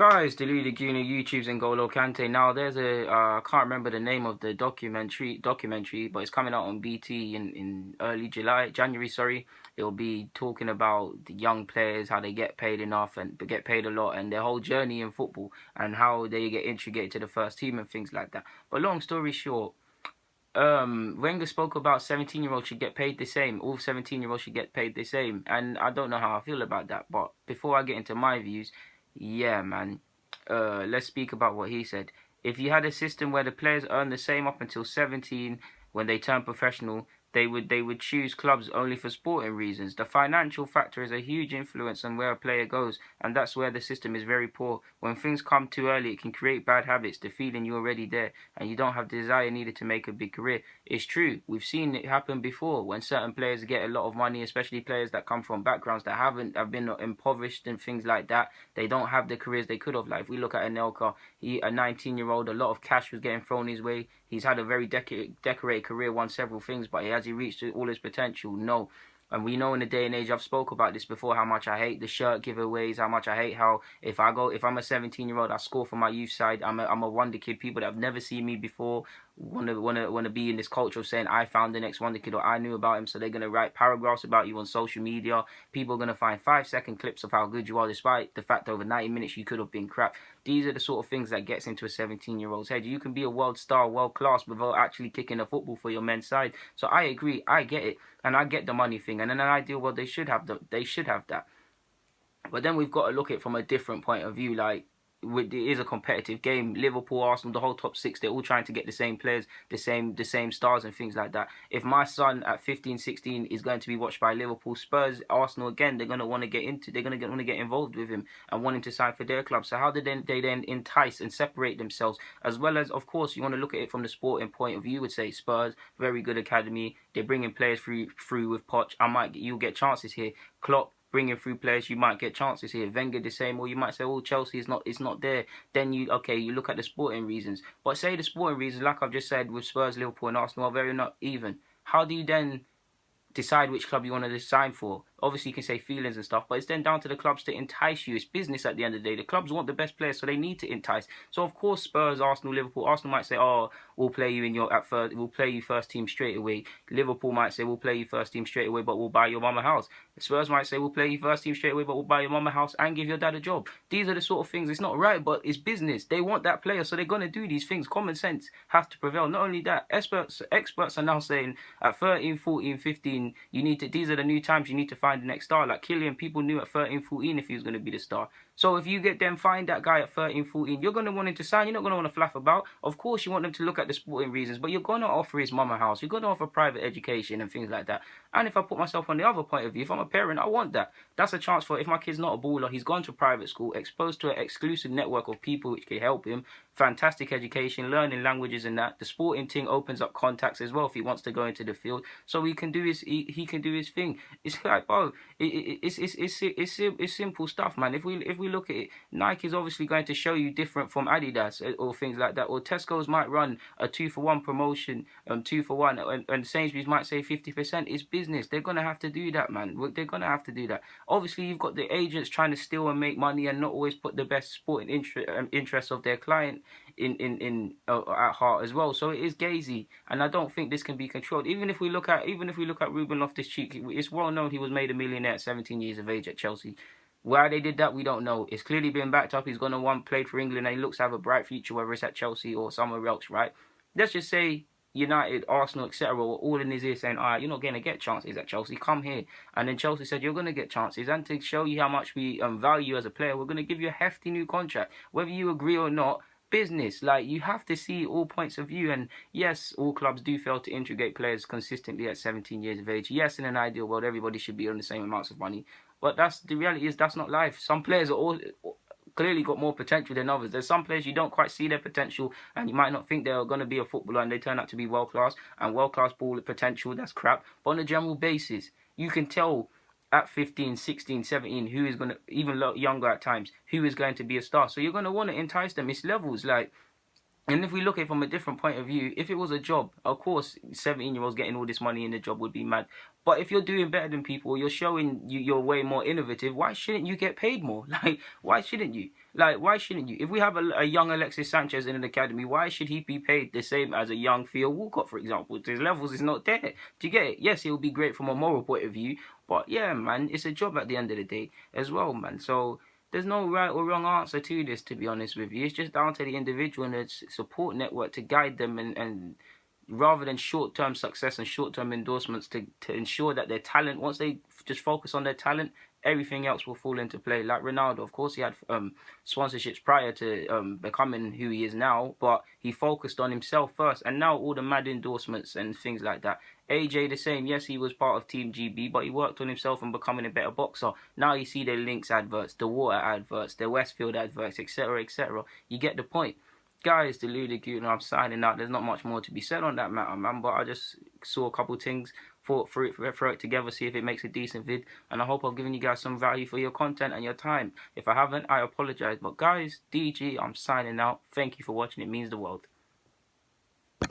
Guys, Deluded Laguna, YouTube's N'Golo Kante. Now, there's I can't remember the name of the documentary, but it's coming out on BT in early January, sorry. It'll be talking about the young players, how they get paid enough and get paid a lot, and their whole journey in football, and how they get integrated to the first team and things like that. But long story short, Wenger spoke about 17-year-olds should get paid the same. All 17-year-olds should get paid the same, and I don't know how I feel about that. But before I get into my views, yeah, man, let's speak about what he said. If you had a system where the players earn the same up until 17, when they turn professional, they would choose clubs only for sporting reasons. The financial factor is a huge influence on where a player goes, and that's where the system is very poor. When things come too early, it can create bad habits, the feeling you're already there, and you don't have the desire needed to make a big career. It's true. We've seen it happen before when certain players get a lot of money, especially players that come from backgrounds that have been impoverished and things like that. They don't have the careers they could have. Like if we look at Anelka, a 19-year-old, a lot of cash was getting thrown his way. He's had a very decorated career, won several things, but has he reached all his potential? No. And we know in the day and age, I've spoke about this before, how much I hate the shirt giveaways, how much I hate how if I'm a 17-year-old, I score for my youth side. I'm a wonder kid. People that have never seen me before wanna be in this culture of saying I found the next wonder kid or I knew about him. So they're gonna write paragraphs about you on social media. People are gonna find 5-second clips of how good you are, despite the fact that over 90 minutes you could have been crap. These are the sort of things that gets into a 17-year-old's head. You can be a world star, world class, without actually kicking a football for your men's side. So I agree, I get it, and I get the money thing. And in an ideal world, they should have that. But then we've got to look at it from a different point of view. Like, it is a competitive game. Liverpool, Arsenal, the whole top six, they're all trying to get the same players, the same stars and things like that. If my son at 15, 16 is going to be watched by Liverpool, Spurs, Arsenal again, they're going to want to get involved with him and want him to sign for their club. So how did they then entice and separate themselves? As well as, of course, you want to look at it from the sporting point of view. Would say Spurs, very good academy. They're bringing players through with Poch. You'll get chances here. Klopp, bringing through players, you might get chances here. Wenger the same, or you might say, oh, Chelsea is not there. Then you look at the sporting reasons. But say the sporting reasons, like I've just said, with Spurs, Liverpool, and Arsenal are very not even. How do you then decide which club you want to sign for? Obviously, you can say feelings and stuff, but it's then down to the clubs to entice you. It's business at the end of the day. The clubs want the best players, so they need to entice. So, of course, Spurs, Arsenal, Liverpool. Arsenal might say, oh, we'll play you first team straight away. Liverpool might say, we'll play you first team straight away, but we'll buy your mum a house. Spurs might say, we'll play you first team straight away, but we'll buy your mum a house and give your dad a job. These are the sort of things. It's not right, but it's business. They want that player, so they're going to do these things. Common sense has to prevail. Not only that, experts are now saying at 13, 14, 15, these are the new times you need to find the next star. Like Kylian, people knew at 13, 14 if he was going to be the star. So if you find that guy at 13, 14, you're going to want him to sign. You're not going to want to fluff about. Of course, you want them to look at the sporting reasons, but you're going to offer his mum a house. You're going to offer private education and things like that. And if I put myself on the other point of view, if I'm a parent, I want that. That's a chance for, if my kid's not a baller, he's gone to private school, exposed to an exclusive network of people which can help him. Fantastic education, learning languages and that. The sporting thing opens up contacts as well if he wants to go into the field. So he can do his thing. It's like, bro, it's simple stuff, man. If we look at it, Nike is obviously going to show you different from Adidas or things like that. Or Tesco's might run a 2-for-1 promotion, 2-for-1, and Sainsbury's might say 50%. It's business. They're gonna have to do that, man. They're gonna have to do that. Obviously, you've got the agents trying to steal and make money and not always put the best sporting interests of their client at heart as well. So it is gazy, and I don't think this can be controlled. Even if we look at Ruben Loftus-Cheek, it's well known he was made a millionaire at 17 years of age at Chelsea. Why they did that, we don't know. It's clearly been backed up. He's going to played for England and he looks to have a bright future, whether it's at Chelsea or somewhere else, right? Let's just say United, Arsenal, etc. were all in his ear saying, all right, you're not going to get chances at Chelsea, come here. And then Chelsea said, you're going to get chances. And to show you how much we value you as a player, we're going to give you a hefty new contract. Whether you agree or not, business. Like, you have to see all points of view. And yes, all clubs do fail to integrate players consistently at 17 years of age. Yes, in an ideal world, everybody should be on the same amounts of money. But the reality is that's not life. Some players are all clearly got more potential than others. There's some players you don't quite see their potential, and you might not think they're going to be a footballer, and they turn out to be world class. And world class ball potential, that's crap. But on a general basis, you can tell at 15, 16, 17 who is going to, even younger at times, who is going to be a star. So you're going to want to entice them. It's levels, like. And if we look at it from a different point of view, if it was a job, of course, 17-year-olds getting all this money in the job would be mad. But if you're doing better than people, you're showing you're way more innovative. Why shouldn't you get paid more? Like, why shouldn't you? Like, why shouldn't you? If we have a young Alexis Sanchez in an academy, why should he be paid the same as a young Theo Walcott, for example? His levels is not there. Do you get it? Yes, it will be great from a moral point of view, but yeah, man, it's a job at the end of the day as well, man. So there's no right or wrong answer to this, to be honest with you. It's just down to the individual and the support network to guide them and rather than short-term success and short-term endorsements to ensure that their talent, once they just focus on their talent, everything else will fall into play. Like Ronaldo, of course, he had sponsorships prior to becoming who he is now, but he focused on himself first, and now all the mad endorsements and things like that. AJ the same, yes, he was part of Team GB, but he worked on himself and becoming a better boxer. Now you see their Lynx adverts, the Water adverts, the Westfield adverts, etc., etc. You get the point. Guys, the Luda I'm signing out. There's not much more to be said on that matter, man. But I just saw a couple things, thought throw it together, see if it makes a decent vid. And I hope I've given you guys some value for your content and your time. If I haven't, I apologize. But guys, DG, I'm signing out. Thank you for watching. It means the world.